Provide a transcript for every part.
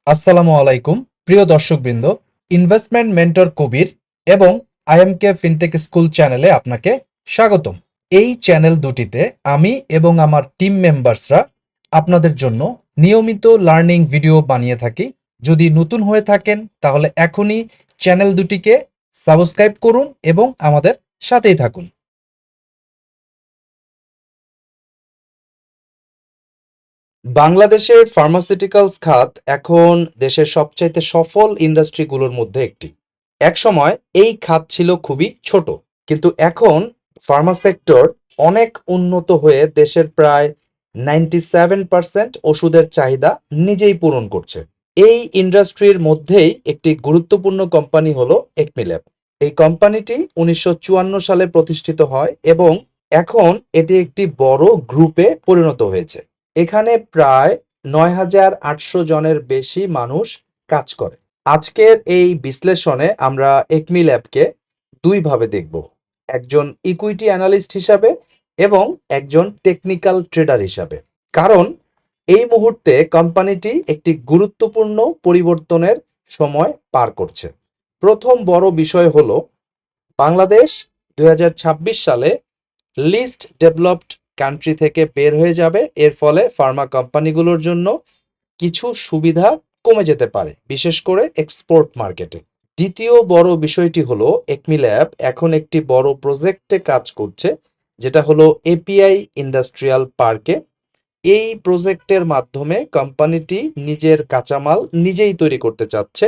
আসসালামু আলাইকুম প্রিয় দর্শকবৃন্দ। ইনভেস্টমেন্ট মেন্টর কবির এবং আইএমকে ফিনটেক স্কুল চ্যানেলে আপনাকে স্বাগতম। এই চ্যানেল দুটিতে আমি এবং আমার টিম মেম্বার্সরা আপনাদের জন্য নিয়মিত লার্নিং ভিডিও বানিয়ে থাকি। যদি নতুন হয়ে থাকেন তাহলে এখনই চ্যানেল দুটিকে সাবস্ক্রাইব করুন এবং আমাদের সাথেই থাকুন। বাংলাদেশের ফার্মাসিউটিক্যালস খাত এখন দেশের সবচাইতে সফল ইন্ডাস্ট্রিগুলোর মধ্যে একটি। একসময় এই খাত ছিল খুবই ছোট, কিন্তু এখন ফার্মা সেক্টর অনেক উন্নত হয়ে দেশের প্রায় 97% ওষুধের চাহিদা নিজেই পূরণ করছে। এই ইন্ডাস্ট্রির মধ্যেই একটি গুরুত্বপূর্ণ কোম্পানি হলো একমিল্যাব। এই কোম্পানিটি 1954 সালে প্রতিষ্ঠিত হয় এবং এখন এটি একটি বড় গ্রুপে পরিণত হয়েছে। এখানে প্রায় ৯,৮০০ জনের বেশি মানুষ কাজ করে। আজকের এই বিশ্লেষণে আমরা একমি ল্যাবকে দুইভাবে দেখব, একজন ইকুইটি অ্যানালিস্ট হিসাবে এবং একজন টেকনিক্যাল ট্রেডার হিসাবে। কারণ এই মুহূর্তে কোম্পানিটি একটি গুরুত্বপূর্ণ পরিবর্তনের সময় পার করছে। প্রথম বড় বিষয় হলো বাংলাদেশ ২০২৬ সালে লিস্ট ডেভেলপড কান্ট্রি থেকে বের হয়ে যাবে। এর ফলে ফার্মা কোম্পানিগুলোর জন্য কিছু সুবিধা কমে যেতে পারে, বিশেষ করে এক্সপোর্ট মার্কেটে। দ্বিতীয় বড় বিষয়টি হলো একমি ল্যাব এখন একটি বড় প্রজেক্টে কাজ করছে, যেটা হলো এপিআই ইন্ডাস্ট্রিয়াল পার্কে। এই প্রজেক্টের মাধ্যমে কোম্পানিটি নিজের কাঁচামাল নিজেই তৈরি করতে চাচ্ছে।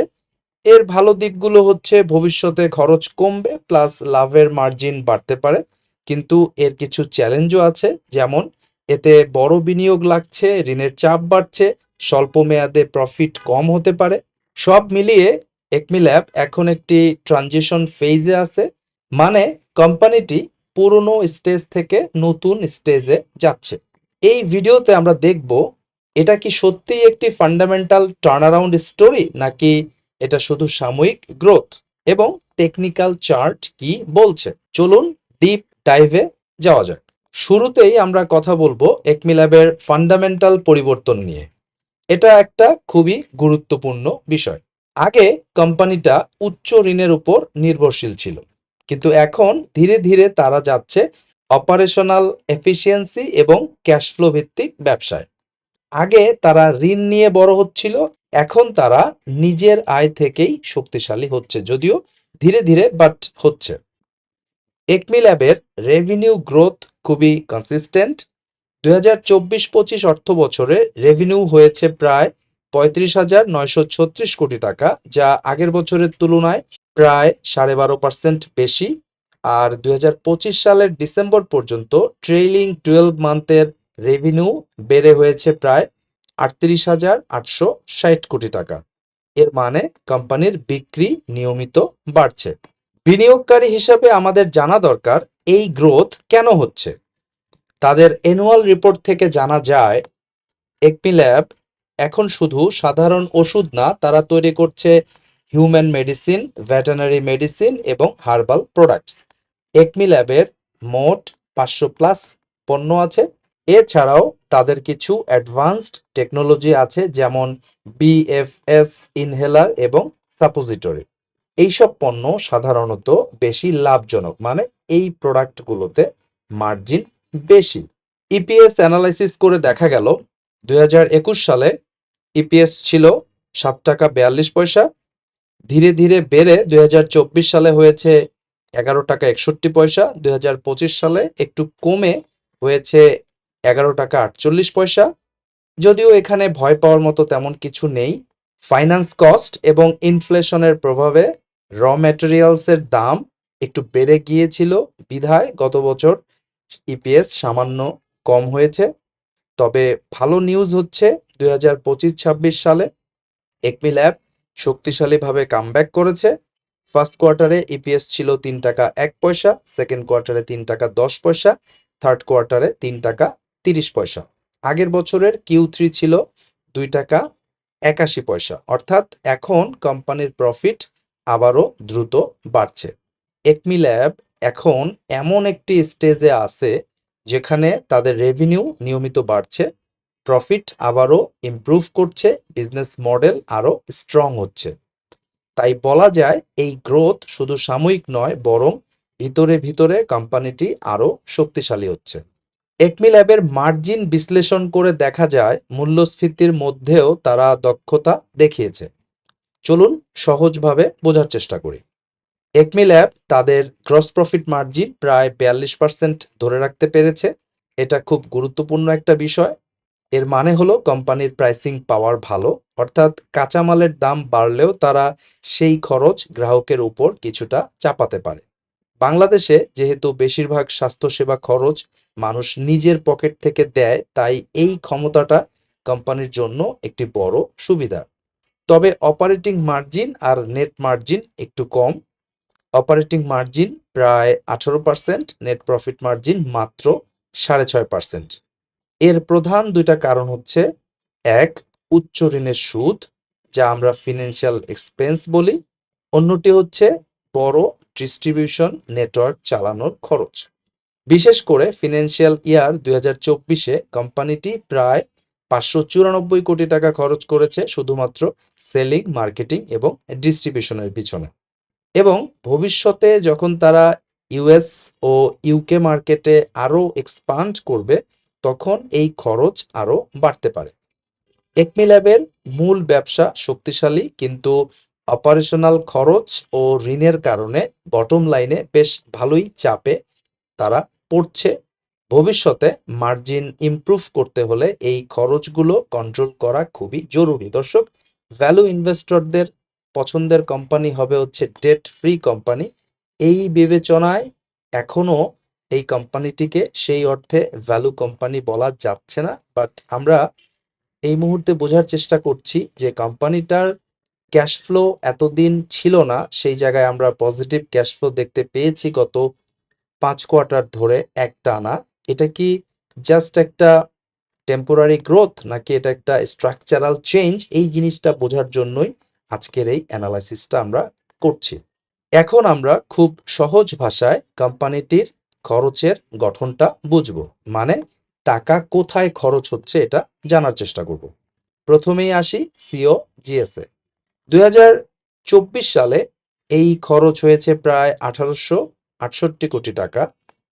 এর ভালো দিকগুলো হচ্ছে ভবিষ্যতে খরচ কমবে, প্লাস লাভের মার্জিন বাড়তে পারে। কিন্তু এর কিছু চ্যালেঞ্জও আছে, যেমন এতে বড় বিনিয়োগ লাগছে, ঋণের চাপ বাড়ছে, স্বল্প মেয়াদে প্রফিট কম হতে পারে। সব মিলিয়ে একমি ল্যাব এখন একটি ট্রানজিশন ফেজে আছে, মানে কোম্পানিটি পুরনো স্টেজ থেকে নতুন স্টেজে যাচ্ছে। এই ভিডিওতে আমরা দেখব এটা কি সত্যিই একটি ফান্ডামেন্টাল টার্নারাউন্ড স্টোরি, নাকি এটা শুধু সাময়িক গ্রোথ, এবং টেকনিক্যাল চার্ট কি বলছে। চলুন ডিপ ডাইভে যাওয়া যাক। শুরুতেই আমরা কথা বলবো একমি ল্যাবের ফান্ডামেন্টাল পরিবর্তন নিয়ে। এটা একটা খুবই গুরুত্বপূর্ণ বিষয়। আগে কোম্পানিটা উচ্চ ঋণের উপর নির্ভরশীল ছিল, কিন্তু এখন ধীরে ধীরে তারা যাচ্ছে অপারেশনাল এফিসিয়েন্সি এবং ক্যাশ ফ্লো ভিত্তিক ব্যবসায়। আগে তারা ঋণ নিয়ে বড় হচ্ছিল, এখন তারা নিজের আয় থেকেই শক্তিশালী হচ্ছে, যদিও ধীরে ধীরে, বাট হচ্ছে। একমি ল্যাবের রেভিনিউ গ্রোথ খুবই কনসিস্টেন্ট। ২০২৪-২৫ অর্থ বছরে রেভিনিউ হয়েছে প্রায় ৩৫,৯৩৬ কোটি টাকা, যা আগের বছরের তুলনায় প্রায় ১২.৫% বেশি। আর ২০২৫ সালের ডিসেম্বর পর্যন্ত ট্রেইলিং 12 মান্থের রেভিনিউ বেড়ে হয়েছে প্রায় ৩৮,৮৬০ কোটি টাকা। এর মানে কোম্পানির বিক্রি নিয়মিত বাড়ছে। বিনিয়োগকারী হিসাবে আমাদের জানা দরকার এই গ্রোথ কেন হচ্ছে। তাদের অ্যানুয়াল রিপোর্ট থেকে জানা যায় একমি ল্যাব এখন শুধু সাধারণ ওষুধ না, তারা তৈরি করছে হিউম্যান মেডিসিন, ভেটেরিনারি মেডিসিন এবং হার্বাল প্রোডাক্টস। একমি ল্যাবের মোট ৫০০+ পণ্য আছে। এছাড়াও তাদের কিছু অ্যাডভান্সড টেকনোলজি আছে, যেমন বিএফএস ইনহেলার এবং সাপোজিটরি। এইসব পণ্য সাধারণত বেশি লাভজনক, মানে এই প্রোডাক্টগুলোতে মার্জিন বেশি। ইপিএস অ্যানালাইসিস করে দেখা গেল ২০২১ সালে ইপিএস ছিল ৭ টাকা ৪২ পয়সা। ধীরে ধীরে বেড়ে ২০২৪ সালে হয়েছে ১১ টাকা ৬১ পয়সা। ২০২৫ সালে একটু কমে হয়েছে ১১ টাকা ৪৮ পয়সা। যদিও এখানে ভয় পাওয়ার মতো তেমন কিছু নেই। ফাইন্যান্স কস্ট এবং ইনফ্লেশনের প্রভাবে র ম্যাটেরিয়ালসের দাম একটু বেড়ে গিয়েছিল, বিধায় গত বছর ইপিএস সামান্য কম হয়েছে। তবে ভালো নিউজ হচ্ছে ২০২৫-২৬ সালে একমি ল্যাব শক্তিশালীভাবে কামব্যাক করেছে। ফার্স্ট কোয়ার্টারে ইপিএস ছিল ৩ টাকা ১ পয়সা, সেকেন্ড কোয়ার্টারে ৩ টাকা ১০ পয়সা, থার্ড কোয়ার্টারে ৩ টাকা ৩০ পয়সা। আগের বছরের Q3 ছিল ২ টাকা ৮১ পয়সা। অর্থাৎ এখন কোম্পানির প্রফিট আবারও দ্রুত বাড়ছে। একমি ল্যাব এখন এমন একটি স্টেজে আছে যেখানে তাদের রেভিনিউ নিয়মিত বাড়ছে, প্রফিট আবারও ইমপ্রুভ করছে, বিজনেস মডেল আরও স্ট্রং হচ্ছে। তাই বলা যায় এই গ্রোথ শুধু সাময়িক নয়, বরং ভিতরে ভিতরে কোম্পানিটি আরও শক্তিশালী হচ্ছে। একমি ল্যাবের মার্জিন বিশ্লেষণ করে দেখা যায় মূল্যস্ফীতির মধ্যেও তারা দক্ষতা দেখিয়েছে। চলুন সহজভাবে বোঝার চেষ্টা করি। একমি ল্যাব তাদের গ্রস প্রফিট মার্জিন প্রায় 42% ধরে রাখতে পেরেছে। এটা খুব গুরুত্বপূর্ণ একটা বিষয়। এর মানে হলো কোম্পানির প্রাইসিং পাওয়ার ভালো, অর্থাৎ কাঁচামালের দাম বাড়লেও তারা সেই খরচ গ্রাহকের উপর কিছুটা চাপাতে পারে। বাংলাদেশে যেহেতু বেশিরভাগ স্বাস্থ্যসেবা খরচ মানুষ নিজের পকেট থেকে দেয়, তাই এই ক্ষমতাটা কোম্পানির জন্য একটি বড় সুবিধা। তবে অপারেটিং মার্জিন আর নেট মার্জিন একটু কম। অপারেটিং মার্জিন প্রায় 18%, নেট প্রফিট মার্জিন মাত্র 6.5%। এর প্রধান দুইটা কারণ হচ্ছে, এক, উচ্চ ঋণের সুদ, যা আমরা ফিনান্সিয়াল এক্সপেন্স বলি। অন্যটি হচ্ছে বড় ডিস্ট্রিবিউশন নেটওয়ার্ক চালানোর খরচ। বিশেষ করে ফিনান্সিয়াল ইয়ার 2024-এ কোম্পানিটি প্রায় 594 কোটি টাকা খরচ করেছে শুধুমাত্র সেলিং, মার্কেটিং এবং ডিস্ট্রিবিউশনের পিছনে। এবং ভবিষ্যতে যখন তারা ইউএস ও ইউকে মার্কেটে আরও এক্সপান্ড করবে, তখন এই খরচ আরও বাড়তে পারে। একমি ল্যাবের মূল ব্যবসা শক্তিশালী, কিন্তু অপারেশনাল খরচ ও ঋণের কারণে বটম লাইনে বেশ ভালোই চাপে তারা পড়ছে। ভবিষ্যতে মার্জিন ইমপ্রুভ করতে হলে এই খরচগুলো কন্ট্রোল করা খুবই জরুরি। দর্শক, ভ্যালু ইনভেস্টরদের পছন্দের কোম্পানি হবে হচ্ছে ডেট ফ্রি কোম্পানি। এই বিবেচনায় এখনো এই কোম্পানিটিকে সেই অর্থে ভ্যালু কোম্পানি বলা যাচ্ছে না, বাট আমরা এই মুহূর্তে বোঝার চেষ্টা করছি যে কোম্পানিটার ক্যাশ ফ্লো এতদিন ছিল না, সেই জায়গায় আমরা পজিটিভ ক্যাশ ফ্লো দেখতে পেয়েছি গত 5 কোয়ার্টার ধরে একটানা। এটা কি জাস্ট একটা টেম্পোরারি গ্রোথ, নাকি এটা একটা স্ট্রাকচারাল চেঞ্জ? এই জিনিসটা বোঝার জন্যই আজকের এই অ্যানালাইসিসটা আমরা করছি। এখন আমরা খুব সহজ ভাষায় কোম্পানিটির খরচের গঠনটা বুঝবো, মানে টাকা কোথায় খরচ হচ্ছে এটা জানার চেষ্টা করব। প্রথমেই আসি সিও জিএসএ। 2024 সালে এই খরচ হয়েছে প্রায় 1868 কোটি টাকা,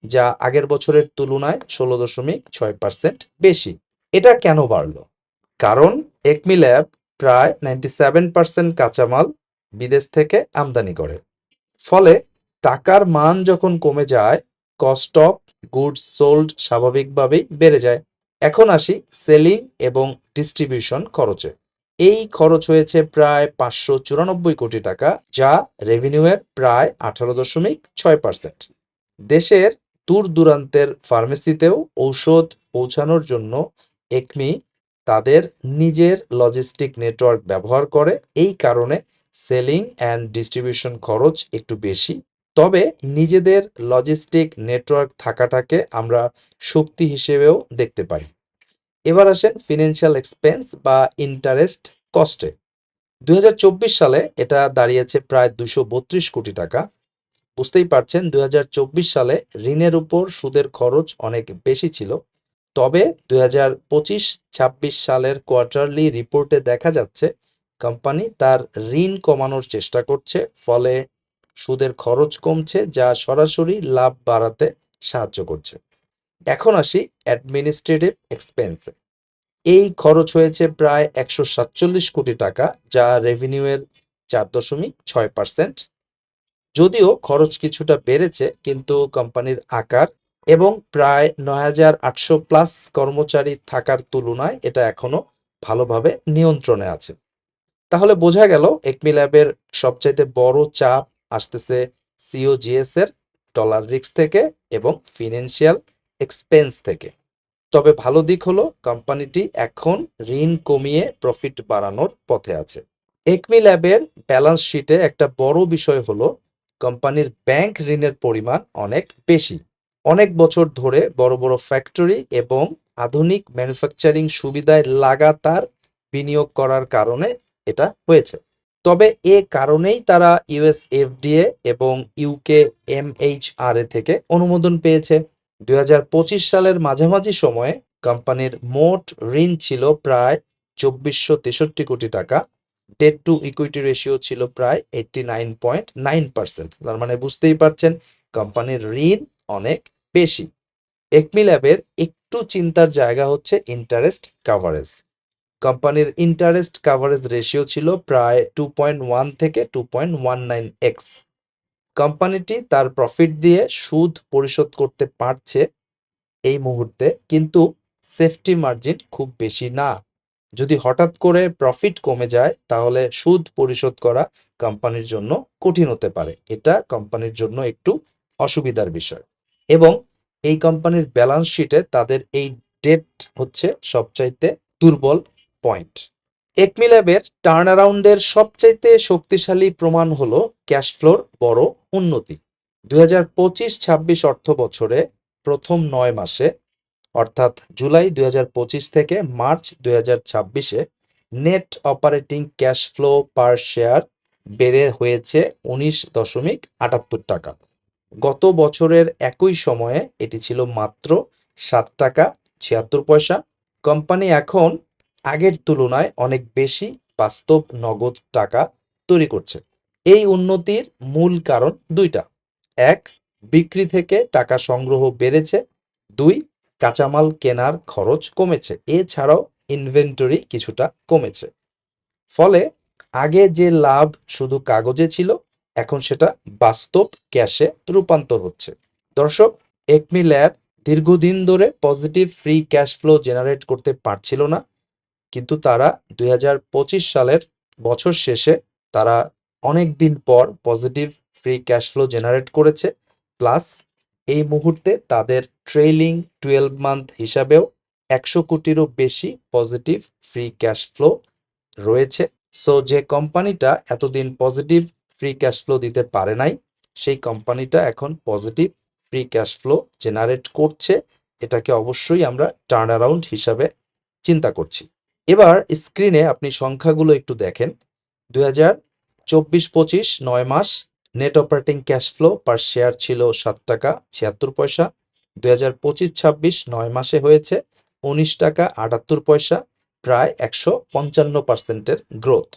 যা আগের বছরের তুলনায় 16.6% বেশি। এটা কেন বাড়লো? কারণ একমি ল্যাব প্রায় 97% কাঁচামাল বিদেশ থেকে আমদানি করে। ফলে টাকার মান যখন কমে যায়, কস্ট অফ গুডস সোল্ড স্বাভাবিকভাবেই বেড়ে যায়। এখন আসি সেলিং এবং ডিস্ট্রিবিউশন খরচে। এই খরচ হয়েছে প্রায় 594 কোটি টাকা, যা রেভিনিউয়ের প্রায় 18.6%। দেশের দূর দূরান্তের ফার্মেসিতেও ঔষধ পৌঁছানোর জন্য একমি তাদের নিজের লজিস্টিক নেটওয়ার্ক ব্যবহার করে। এই কারণে সেলিং অ্যান্ড ডিস্ট্রিবিউশন খরচ একটু বেশি। তবে নিজেদের লজিস্টিক নেটওয়ার্ক থাকাটাকে আমরা শক্তি হিসেবেও দেখতে পারি। এবার আসেন ফিনান্সিয়াল এক্সপেন্স বা ইন্টারেস্ট কস্টে। 2024 সালে এটা দাঁড়িয়েছে প্রায় 232 কোটি টাকা। বুঝতেই পারছেন 2024 সালে ঋণের উপর সুদের খরচ অনেক বেশি ছিল। তবে 2025-26 সালের কোয়ার্টারলি রিপোর্টে দেখা যাচ্ছে কোম্পানি তার ঋণ কমানোর চেষ্টা করছে, ফলে সুদের খরচ কমছে, যা সরাসরি লাভ বাড়াতে সাহায্য করছে। এখন আসি অ্যাডমিনিস্ট্রেটিভ এক্সপেন্সে। এই খরচ হয়েছে প্রায় 147 কোটি টাকা, যা রেভিনিউয়ের 4.6%। যদিও খরচ কিছুটা বেড়েছে, কিন্তু কোম্পানির আকার এবং প্রায় 9,800 প্লাস কর্মচারী থাকার তুলনায় এটা এখনো ভালোভাবে নিয়ন্ত্রণে আছে। তাহলে বোঝা গেল একমি ল্যাবের সবচাইতে বড় চাপ আসতেছে সিওজিএস এর ডলার রিস্ক থেকে এবং ফিনান্সিয়াল এক্সপেন্স থেকে। তবে ভালো দিক হলো কোম্পানিটি এখন ঋণ কমিয়ে প্রফিট বাড়ানোর পথে আছে। একমি ল্যাবের ব্যালেন্স শিটে একটা বড় বিষয় হলো কোম্পানির ব্যাংক ঋণের পরিমাণ অনেক বেশি। অনেক বছর ধরে বড় বড় ফ্যাক্টরি এবং আধুনিক ম্যানুফ্যাকচারিং সুবিধায় লাগাতার বিনিয়োগ করার কারণে এটা হয়েছে। তবে এ কারণেই তারা ইউএস এফডিএ এবং ইউকে এমএইচআরএ থেকে অনুমোদন পেয়েছে। 2025 সালের মাঝামাঝি সময়ে কোম্পানির মোট ঋণ ছিল প্রায় 2463 কোটি টাকা। ডেট টু ইকুইটি রেশিও ছিল প্রায় 89.9%। তার মানে বুঝতেই পারছেন কোম্পানির ঋণ অনেক বেশি। একমি ল্যাবের একটু চিন্তার জায়গা হচ্ছে ইন্টারেস্ট কাভারেজ। কোম্পানির ইন্টারেস্ট কাভারেজ রেশিও ছিল প্রায় 2.1 থেকে 2.19x। কোম্পানিটি তার প্রফিট দিয়ে সুদ পরিশোধ করতে পারছে এই মুহূর্তে, কিন্তু সেফটি মার্জিন খুব বেশি না। যদি হঠাৎ করে প্রফিট কমে যায় তাহলে সুদ পরিশোধ করা কোম্পানির জন্য কঠিন হতে পারে। এটা কোম্পানির জন্য একটু অসুবিধার বিষয়। এবং এই কোম্পানির ব্যালেন্স শিটে তাদের এই ডেট হচ্ছে সবচাইতে দুর্বল পয়েন্ট। একমি ল্যাবের টার্ন অ্যারাউন্ডের সবচাইতে শক্তিশালী প্রমাণ হলো ক্যাশ ফ্লোর বড় উন্নতি। 2025-26 অর্থ বছরে প্রথম 9 মাসে, অর্থাৎ জুলাই 2025 থেকে মার্চ 2026-এ net operating cash flow per share বেড়ে হয়েছে 19.78 টাকা। গত বছরের একই সময়ে এটি ছিল মাত্র 7 টাকা 76 পয়সা। কোম্পানি এখন আগের তুলনায় অনেক বেশি বাস্তব নগদ টাকা তৈরি করছে। এই উন্নতির মূল কারণ দুইটা: এক, বিক্রি থেকে টাকা সংগ্রহ বেড়েছে; দুই, কাঁচামাল কেনার খরচ কমেছে। এছাড়াও ইনভেন্টরি কিছুটা কমেছে। ফলে আগে যে লাভ শুধু কাগজে ছিল, এখন সেটা বাস্তব ক্যাশে রূপান্তর হচ্ছে। দর্শক, একমি ল্যাব দীর্ঘদিন ধরে positive free cash flow generate করতে পারছিল না, কিন্তু তারা 2025 সালের বছর শেষে তারা অনেক দিন পর positive free cash flow generate করেছে। প্লাস এই মুহূর্তে তাদের ট্রেইলিং 12 মান্থ হিসাবেও 100 কোটিরও বেশি পজিটিভ ফ্রি ক্যাশ ফ্লো রয়েছে। সো যে কোম্পানিটা এতদিন পজিটিভ ফ্রি ক্যাশ ফ্লো দিতে পারে নাই, সেই কোম্পানিটা এখন positive free cash flow generate করছে। এটাকে অবশ্যই আমরা টার্ন অ্যারাউন্ড হিসাবে চিন্তা করছি। এবার স্ক্রিনে আপনি সংখ্যাগুলো একটু দেখেন। 2024-25 9 মাস net operating cash flow per share ছিল 7 টাকা 76 পয়সা। 2025-26 9 মাসে হয়েছে 19 টাকা 78 পয়সা, প্রায় 155%-এর গ্রোথ।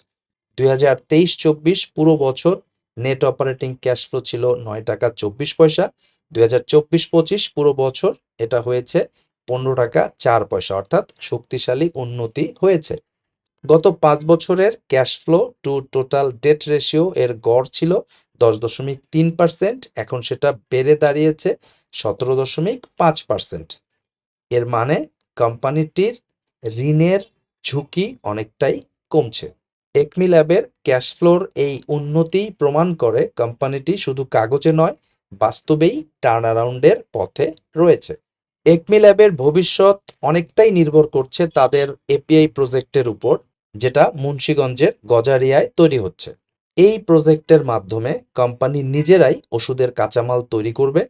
2023-24 পুরো বছর নেট অপারেটিং ক্যাশ ফ্লো ছিল 9 টাকা 24 পয়সা। 2024-25 পুরো বছর এটা হয়েছে 15 টাকা 4 পয়সা, অর্থাৎ শক্তিশালী উন্নতি হয়েছে। গত 5 বছরের cash flow to total debt ratio এর গড় ছিল 10.3%, এখন সেটা বেড়ে দাঁড়িয়েছে 17.5%। এর মানে কোম্পানিটির ঋণের ঝুঁকি অনেকটাই কমছে। একমি ল্যাবের ক্যাশ ফ্লোর এই উন্নতি প্রমাণ করে কোম্পানিটি শুধু কাগজে নয়, বাস্তবেই টার্ন অ্যারাউন্ডের পথে রয়েছে। একমি ল্যাবের ভবিষ্যৎ অনেকটাই নির্ভর করছে তাদের এপিআই প্রজেক্টের উপর, যেটা মুন্সিগঞ্জের গজারিয়ায় তৈরি হচ্ছে। এই প্রজেক্টের মাধ্যমে কোম্পানি নিজেরাই ওষুধের কাঁচামাল তৈরি করবে।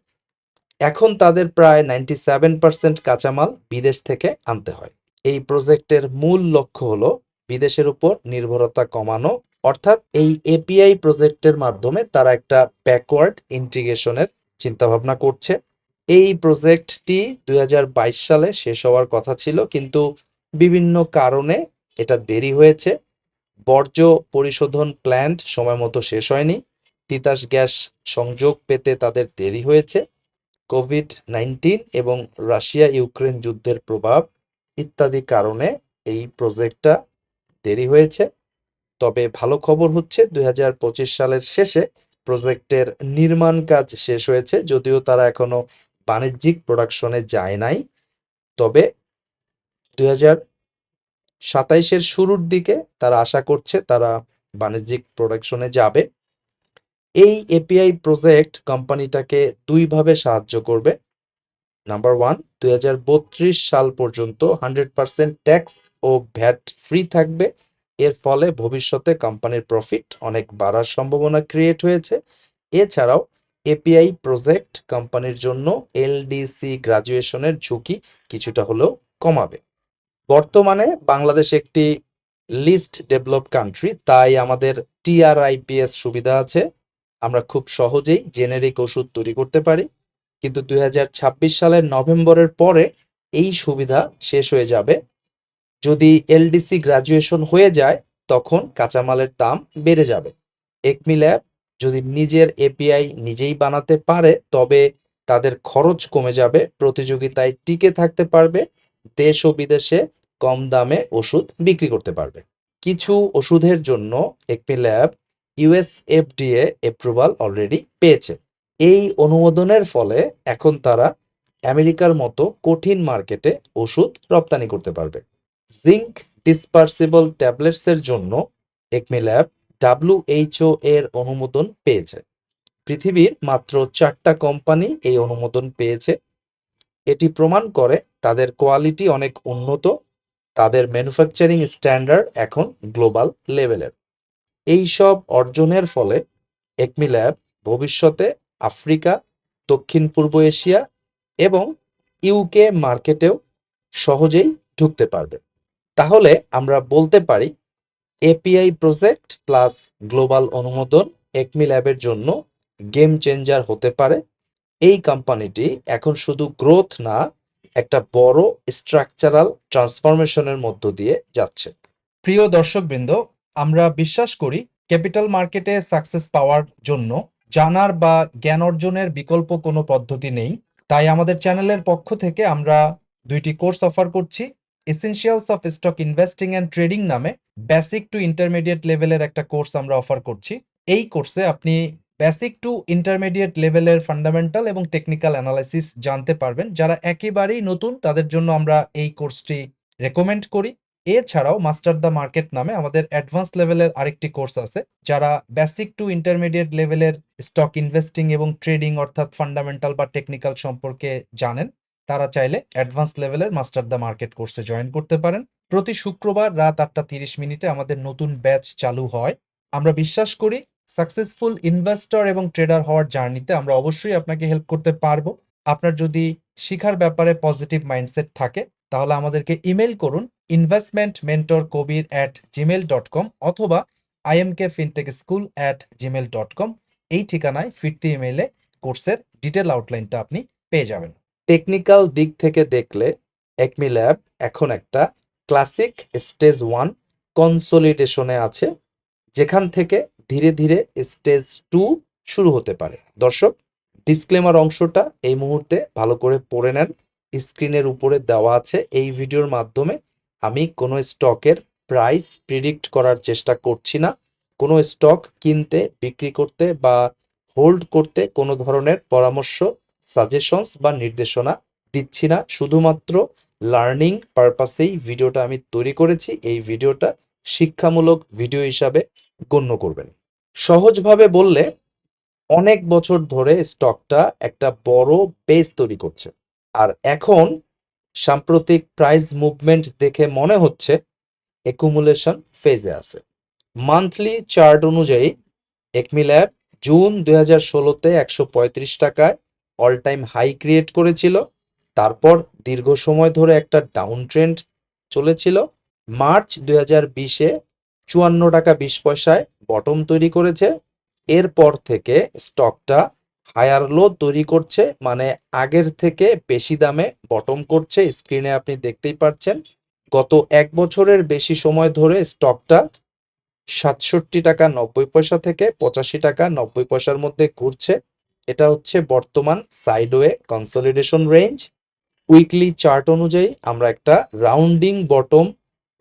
এখন তাদের প্রায় 97% কাঁচামাল বিদেশ থেকে আনতে হয়। এই প্রজেক্টের মূল লক্ষ্য হলো বিদেশের উপর নির্ভরতা কমানো, অর্থাৎ এই এপিআই প্রজেক্টের মাধ্যমে তারা একটা ব্যাকওয়ার্ড ইন্টিগ্রেশনের চিন্তাভাবনা করছে। এই প্রজেক্টটি 2022 সালে শেষ হওয়ার কথা ছিল, কিন্তু বিভিন্ন কারণে এটা দেরি হয়েছে। বর্জ্য পরিশোধন প্ল্যান্ট সময় মতো শেষ হয়নি, তিতাস গ্যাস সংযোগ পেতে তাদের দেরি হয়েছে, কোভিড-19 এবং রাশিয়া ইউক্রেন যুদ্ধের প্রভাব ইত্যাদি কারণে এই প্রজেক্টটা দেরি হয়েছে। তবে ভালো খবর হচ্ছে 2025 সালের শেষে প্রজেক্টের নির্মাণ কাজ শেষ হয়েছে, যদিও তারা এখনো বাণিজ্যিক প্রোডাকশনে যায় নাই। তবে 2027-এর শুরুর দিকে তারা আশা করছে তারা বাণিজ্যিক প্রোডাকশনে যাবে। এই এপিআই প্রজেক্ট কোম্পানিটাকে দুইভাবে সাহায্য করবে। নাম্বার 1, 2032 সাল পর্যন্ত 100% ট্যাক্স ও ভ্যাট ফ্রি থাকবে। এর ফলে ভবিষ্যতে কোম্পানির প্রফিট অনেক বাড়ার সম্ভাবনা ক্রিয়েট হয়েছে। এছাড়াও এপিআই প্রজেক্ট কোম্পানির জন্য এলডিসি গ্রাজুয়েশনের ঝুঁকি কিছুটা হলেও কমাবে। বর্তমানে বাংলাদেশ একটি লিস্ট ডেভেলপ কান্ট্রি, তাই আমাদের টিআরআইপিএস সুবিধা আছে। আমরা খুব সহজেই জেনেরিক ওষুধ তৈরি করতে পারি। কিন্তু 2026 সালের নভেম্বরের পরে এই সুবিধা শেষ হয়ে যাবে। যদি এলডিসি গ্রাজুয়েশন হয়ে যায় তখন কাঁচামালের দাম বেড়ে যাবে। একমি ল্যাব যদি নিজের এপিআই নিজেই বানাতে পারে তবে তাদের খরচ কমে যাবে, প্রতিযোগিতায় টিকে থাকতে পারবে, দেশ ও বিদেশে কম দামে ওষুধ বিক্রি করতে পারবে। কিছু ওষুধের জন্য Acme lab US FDA approval already পেয়েছে। এই অনুমোদনের ফলে এখন তারা আমেরিকার মতো কঠিন মার্কেটে ওষুধ রপ্তানি করতে পারবে। জিঙ্ক ডিসপার্সিবল ট্যাবলেটসের জন্য একমি ল্যাব ডাব্লিউএইচও এর অনুমোদন পেয়েছে। পৃথিবীর মাত্র 4টা কোম্পানি এই অনুমোদন পেয়েছে। এটি প্রমাণ করে তাদের কোয়ালিটি অনেক উন্নত, তাদের ম্যানুফ্যাকচারিং স্ট্যান্ডার্ড এখন গ্লোবাল লেভেলের। এই সব অর্জনের ফলে একমি ল্যাব ভবিষ্যতে আফ্রিকা, দক্ষিণ পূর্ব এশিয়া এবং ইউকে মার্কেটেও সহজেই ঢুকতে পারবে। তাহলে আমরা বলতে পারি এপিআই প্রজেক্ট প্লাস গ্লোবাল অনুমোদন একমি ল্যাবের জন্য গেম চেঞ্জার হতে পারে। এই কোম্পানিটি এখন শুধু গ্রোথ না, একটা বড় স্ট্রাকচারাল ট্রান্সফরমেশনের মধ্য দিয়ে যাচ্ছে। প্রিয় দর্শকবৃন্দ, আমরা বিশ্বাস করি ক্যাপিটাল মার্কেটে সাকসেস পাওয়ার জন্য জানার বা জ্ঞান অর্জনের বিকল্প কোনো পদ্ধতি নেই। তাই আমাদের চ্যানেলের পক্ষ থেকে আমরা 2টি কোর্স অফার করছি। Essentials of stock investing and trading নামে বেসিক টু ইন্টারমিডিয়েট লেভেলের একটা কোর্স আমরা অফার করছি। এই কোর্সে আপনি বেসিক টু ইন্টারমিডিয়েট লেভেলের ফান্ডামেন্টাল এবং টেকনিক্যাল অ্যানালাইসিস জানতে পারবেন। যারা একেবারেই নতুন তাদের জন্য আমরা এই কোর্সটি রেকমেন্ড করি। এছাড়াও মাস্টার দ্য মার্কেট নামে আমাদের অ্যাডভান্স লেভেলের আরেকটি কোর্স আছে। যারা বেসিক টু ইন্টারমিডিয়েট লেভেলের স্টক ইনভেস্টিং এবং ট্রেডিং অর্থাৎ ফান্ডামেন্টাল বা টেকনিক্যাল সম্পর্কে জানেন, তারা চাইলে অ্যাডভান্স লেভেলের মাস্টার দ্য মার্কেট কোর্সে জয়েন করতে পারেন। প্রতি শুক্রবার রাত 8:30 আমাদের নতুন ব্যাচ চালু হয়। আমরা বিশ্বাস করি সাকসেসফুল ইনভেস্টর এবং ট্রেডার হওয়ার জার্নিতে আমরা অবশ্যই আপনাকে হেল্প করতে পারবো। আপনার যদি শিখার ব্যাপারে পজিটিভ মাইন্ডসেট থাকে তাহলে আমাদেরকে ইমেল করুন investmentmentorkobir@gmail.com অথবা imkfintechschool@gmail.com। এই ঠিকানায় ফিরতি ইমেইলে কোর্সের ডিটেল আউটলাইনটা আপনি পেয়ে যাবেন। টেকনিক্যাল দিক থেকে দেখলে একমি ল্যাব এখন একটা ক্লাসিক স্টেজ 1 কনসোলিডেশনে আছে, যেখান থেকে ধীরে ধীরে স্টেজ 2 শুরু হতে পারে। দর্শক, ডিসক্লেমার অংশটা এই মুহূর্তে ভালো করে পড়ে নেন। স্ক্রিনের উপরে দেওয়া আছে। এই ভিডিওর মাধ্যমে আমি কোনো স্টকের প্রাইস প্রিডিক্ট করার চেষ্টা করছি না। কোনো স্টক কিনতে, বিক্রি করতে বা হোল্ড করতে কোনো ধরনের পরামর্শ, সাজেশনস বা নির্দেশনা দিচ্ছি না। শুধুমাত্র লার্নিং পারপাসেই ভিডিওটা আমি তৈরি করেছি। এই ভিডিওটা শিক্ষামূলক ভিডিও হিসাবে গণ্য করবেন। সহজভাবে বললে অনেক বছর ধরে স্টকটা একটা বড় বেস তৈরি করছে, আর এখন সাম্প্রতিক প্রাইস মুভমেন্ট দেখে মনে হচ্ছে অ্যাকুমুলেশন ফেজে আছে। মান্থলি চার্ট অনুযায়ী একমি ল্যাব জুন 2016-তে 135 টাকায় অল টাইম হাই ক্রিয়েট করেছিল। তারপর দীর্ঘ সময় ধরে একটা ডাউন ট্রেন্ড চলেছিল। মার্চ 2020-এ 54 টাকা 20 পয়সায় বটম তৈরি করেছে। এরপর থেকে স্টকটা হায়ার লো তৈরি করছে, মানে আগের থেকে বেশি দামে বটম করছে। স্ক্রিনে আপনি দেখতেই পাচ্ছেন। গত 1 বছরের বেশি সময় ধরে স্টকটা 67 টাকা 90 পয়সা থেকে 85 টাকা 90 পয়সার মধ্যে ঘুরছে। এটা হচ্ছে বর্তমান sideway consolidation range. Weekly chart অনুযায়ী আমরা একটা রাউন্ডিং বটম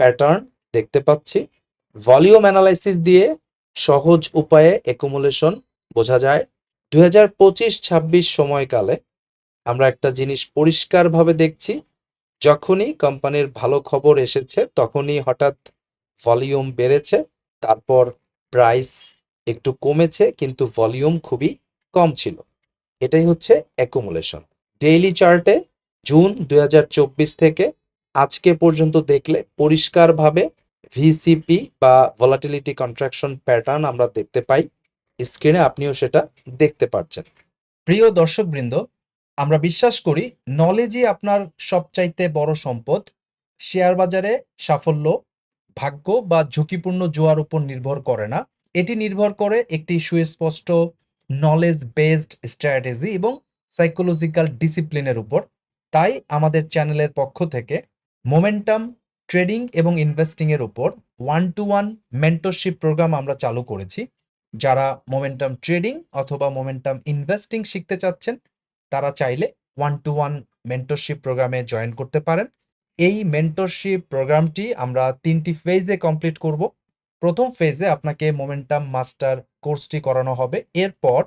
প্যাটার্ন দেখতে পাচ্ছি। ভলিউম অ্যানালাইসিস দিয়ে সহজ উপায়ে অ্যাকুমুলেশন বোঝা যায়। 2025-26 সময়কালে আমরা একটা জিনিস পরিষ্কারভাবে দেখছি, যখনই কোম্পানির ভালো খবর এসেছে তখনই হঠাৎ ভলিউম বেড়েছে, তারপর প্রাইস একটু কমেছে কিন্তু ভলিউম খুবই কম ছিল। এটাই হচ্ছে অ্যাকুমুলেশন। ডেইলি চার্টে জুন 2024 থেকে আজকে পর্যন্ত দেখলে পরিষ্কারভাবে ভিসিপি বা ভলাটিলিটি কন্ট্রাকশন প্যাটার্ন আমরা দেখতে পাই। স্ক্রিনে আপনিও সেটা দেখতে পাচ্ছেন। প্রিয় দর্শকবৃন্দ, আমরা বিশ্বাস করি নলেজই আপনার সবচাইতে বড় সম্পদ। শেয়ার বাজারে সাফল্য ভাগ্য বা ঝুঁকিপূর্ণ জোয়ার উপর নির্ভর করে না, এটি নির্ভর করে একটি সুস্পষ্ট নলেজ বেসড স্ট্র্যাটেজি এবং সাইকোলজিক্যাল ডিসিপ্লিনের উপর। তাই আমাদের চ্যানেলের পক্ষ থেকে মোমেন্টাম ট্রেডিং এবং ইনভেস্টিং এর উপর 1-to-1 মেন্টরশিপ প্রোগ্রাম আমরা চালু করেছি। যারা মোমেন্টাম ট্রেডিং অথবা মোমেন্টাম ইনভেস্টিং শিখতে চাচ্ছেন, তারা চাইলে 1-to-1 মেন্টরশিপ প্রোগ্রামে জয়েন করতে পারেন। এই মেন্টরশিপ প্রোগ্রামটি আমরা 3টি ফেজে কমপ্লিট করব। প্রথম ফেজে আপনাকে মোমেন্টাম মাস্টার কোর্সটি করানো হবে। এরপর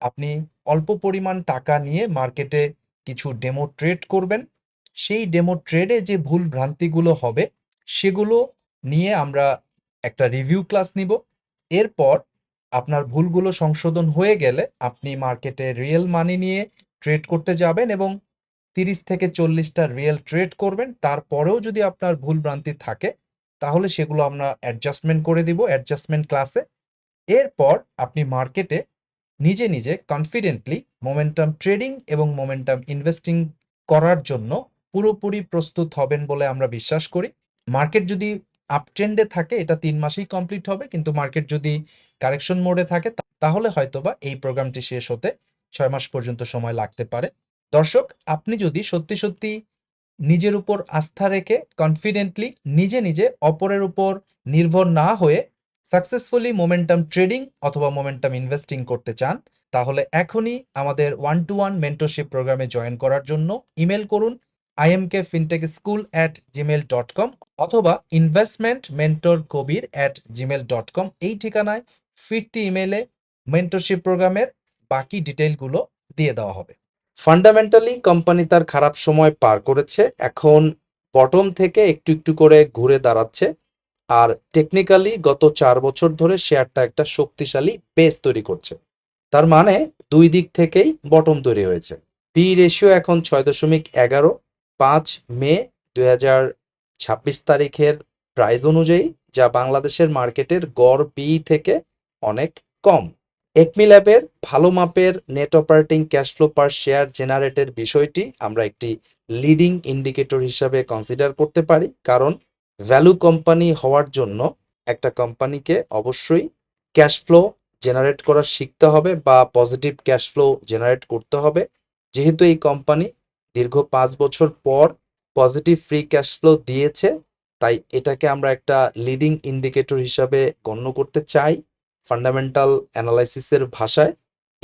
আপনি অল্প পরিমাণ টাকা নিয়ে মার্কেটে কিছু ডেমো ট্রেড করবেন। সেই ডেমো ট্রেডে যে ভুল ভ্রান্তিগুলো হবে সেগুলো নিয়ে আমরা একটা রিভিউ ক্লাস নিব। এরপর আপনার ভুলগুলো সংশোধন হয়ে গেলে আপনি মার্কেটে রিয়েল মানি নিয়ে ট্রেড করতে যাবেন এবং 30 থেকে 40টা রিয়েল ট্রেড করবেন। তারপরেও যদি আপনার ভুল ভ্রান্তি থাকে তাহলে সেগুলো আমরা অ্যাডজাস্টমেন্ট করে দিব অ্যাডজাস্টমেন্ট ক্লাসে। এরপর আপনি মার্কেটে নিজে নিজে কনফিডেন্টলি মোমেন্টাম ট্রেডিং এবং মোমেন্টাম ইনভেস্টিং করার জন্য পুরোপুরি প্রস্তুত হবেন বলে আমরা বিশ্বাস করি। মার্কেট যদি আপট্রেন্ডে থাকে এটা 3 মাসেই কমপ্লিট হবে, কিন্তু মার্কেট যদি কারেকশন মোডে থাকে তাহলে হয়তোবা এই প্রোগ্রামটি শেষ হতে 6 মাস পর্যন্ত সময় লাগতে পারে। দর্শক, আপনি যদি সত্যি সত্যি নিজের উপর আস্থা রেখে কনফিডেন্টলি নিজে নিজে অপরের উপর নির্ভর না হয়ে সাকসেসফুলি মোমেন্টাম ট্রেডিং অথবা মোমেন্টাম ইনভেস্টিং করতে চান, তাহলে এখনই আমাদের 1-to-1 মেন্টরশিপ প্রোগ্রামে জয়েন করার জন্য ইমেল করুন imkfintechschool@gmail.com অথবা investmentmentorkobir@gmail.com। এই ঠিকানায় ফিরতি ইমেলে মেন্টরশিপ প্রোগ্রামের বাকি ডিটেইলগুলো দিয়ে দেওয়া হবে। ফান্ডামেন্টালি কোম্পানি তার খারাপ সময় পার করেছে, এখন বটম থেকে একটু একটু করে ঘুরে দাঁড়াচ্ছে। আর টেকনিক্যালি গত 4 বছর ধরে শেয়ারটা একটা শক্তিশালী বেস তৈরি করছে। তার মানে দুই দিক থেকেই বটম তৈরি হয়েছে। পি রেশিও এখন 6.11। 5 মে 2026 তারিখের প্রাইস অনুযায়ী, যা বাংলাদেশের মার্কেটের গড় পি থেকে অনেক কম। একমি ল্যাবের ভালো মাপের net operating cash flow per share জেনারেটের বিষয়টি আমরা একটি লিডিং ইন্ডিকেটর হিসাবে কনসিডার করতে পারি, কারণ ভ্যালু কোম্পানি হওয়ার জন্য একটা কোম্পানিকে অবশ্যই ক্যাশ ফ্লো জেনারেট করা শিখতে হবে বা পজিটিভ ক্যাশ ফ্লো জেনারেট করতে হবে। যেহেতু এই কোম্পানি দীর্ঘ 5 বছর পর পজিটিভ ফ্রি ক্যাশ ফ্লো দিয়েছে, তাই এটাকে আমরা একটা লিডিং ইন্ডিকেটর হিসাবে গণ্য করতে চাই ফান্ডামেন্টাল অ্যানালাইসিসের ভাষায়।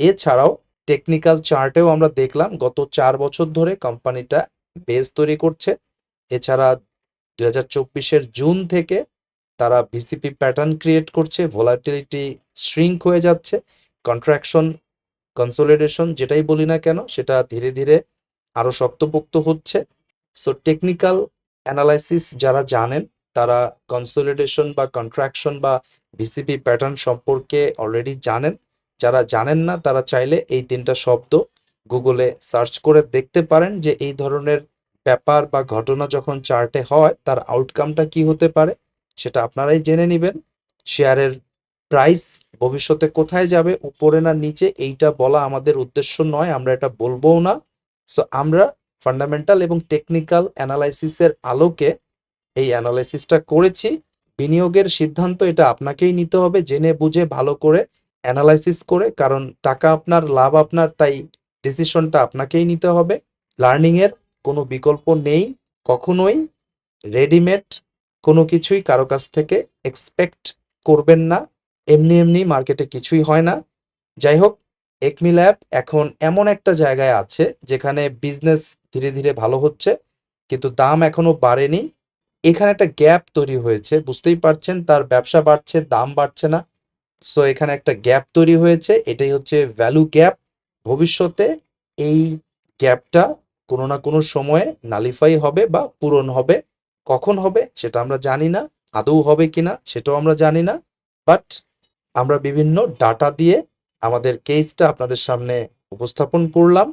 এছাড়াও টেকনিক্যাল চার্টেও আমরা দেখলাম গত 4 বছর ধরে কোম্পানিটা বেস তৈরি করছে। এছাড়া 2024-এর জুন থেকে তারা ভিসিপি প্যাটার্ন ক্রিয়েট করছে, ভোলাটিলিটি শ্রিঙ্ক হয়ে যাচ্ছে, কন্ট্রাকশন কনসোলিডেশন যেটাই বলি না কেন সেটা ধীরে ধীরে আরো শক্তপোক্ত হচ্ছে। সো টেকনিক্যাল অ্যানালাইসিস যারা জানেন তারা কনসোলিডেশন বা কন্ট্রাকশন বা ভিসিপি প্যাটার্ন সম্পর্কে অলরেডি জানেন। যারা জানেন না তারা চাইলে এই 3টা শব্দ গুগলে সার্চ করে দেখতে পারেন যে এই ধরনের ব্যাপার বা ঘটনা যখন চার্টে হয় তার আউটকামটা কি হতে পারে সেটা আপনারাই জেনে নেবেন। শেয়ারের প্রাইস ভবিষ্যতে কোথায় যাবে, উপরে না নিচে, এইটা বলা আমাদের উদ্দেশ্য নয়, আমরা এটা বলবোও না। সো আমরা ফান্ডামেন্টাল এবং টেকনিক্যাল অ্যানালাইসিসের আলোকে এই অ্যানালাইসিসটা করেছি। বিনিয়োগের সিদ্ধান্ত এটা আপনাকেই নিতে হবে, জেনে বুঝে ভালো করে অ্যানালাইসিস করে, কারণ টাকা আপনার, লাভ আপনার, তাই ডিসিশনটা আপনাকেই নিতে হবে। লার্নিংয়ের কোনো বিকল্প নেই, কখনোই রেডিমেড কোনো কিছুই কারো কাছ থেকে এক্সপেক্ট করবেন না। এমনি এমনি মার্কেটে কিছুই হয় না। যাই হোক, একমি ল্যাব এখন এমন একটা জায়গায় আছে যেখানে বিজনেস ধীরে ধীরে ভালো হচ্ছে, কিন্তু দাম এখনো বাড়েনি। এখানে একটা গ্যাপ তৈরি হয়েছে, বুঝতেই পারছেন, তার ব্যবসা বাড়ছে, দাম বাড়ছে না। সো এখানে একটা গ্যাপ তৈরি হয়েছে, এটাই হচ্ছে ভ্যালু গ্যাপ। ভবিষ্যতে এই গ্যাপটা কোনো না কোনো সময়ে নালিফাই হবে বা পূরণ হবে। কখন হবে সেটা আমরা জানি না, আদৌ হবে কিনা সেটাও আমরা জানি না। বাট আমরা বিভিন্ন ডাটা দিয়ে আমাদের কেসটা আপনাদের সামনে উপস্থাপন করলাম।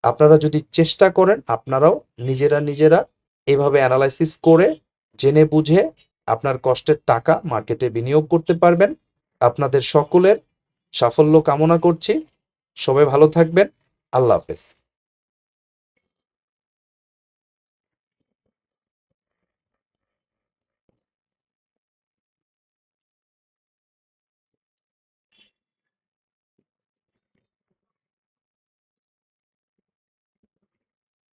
আপনারা যদি চেষ্টা করেন আপনারাও নিজেরা নিজেরা এভাবে অ্যানালাইসিস করে জেনে বুঝে আপনার কষ্টের টাকা মার্কেটে বিনিয়োগ করতে পারবেন। আপনাদের সকলের সাফল্য কামনা করছি। সবাই ভালো থাকবেন। আল্লাহ হাফেজ।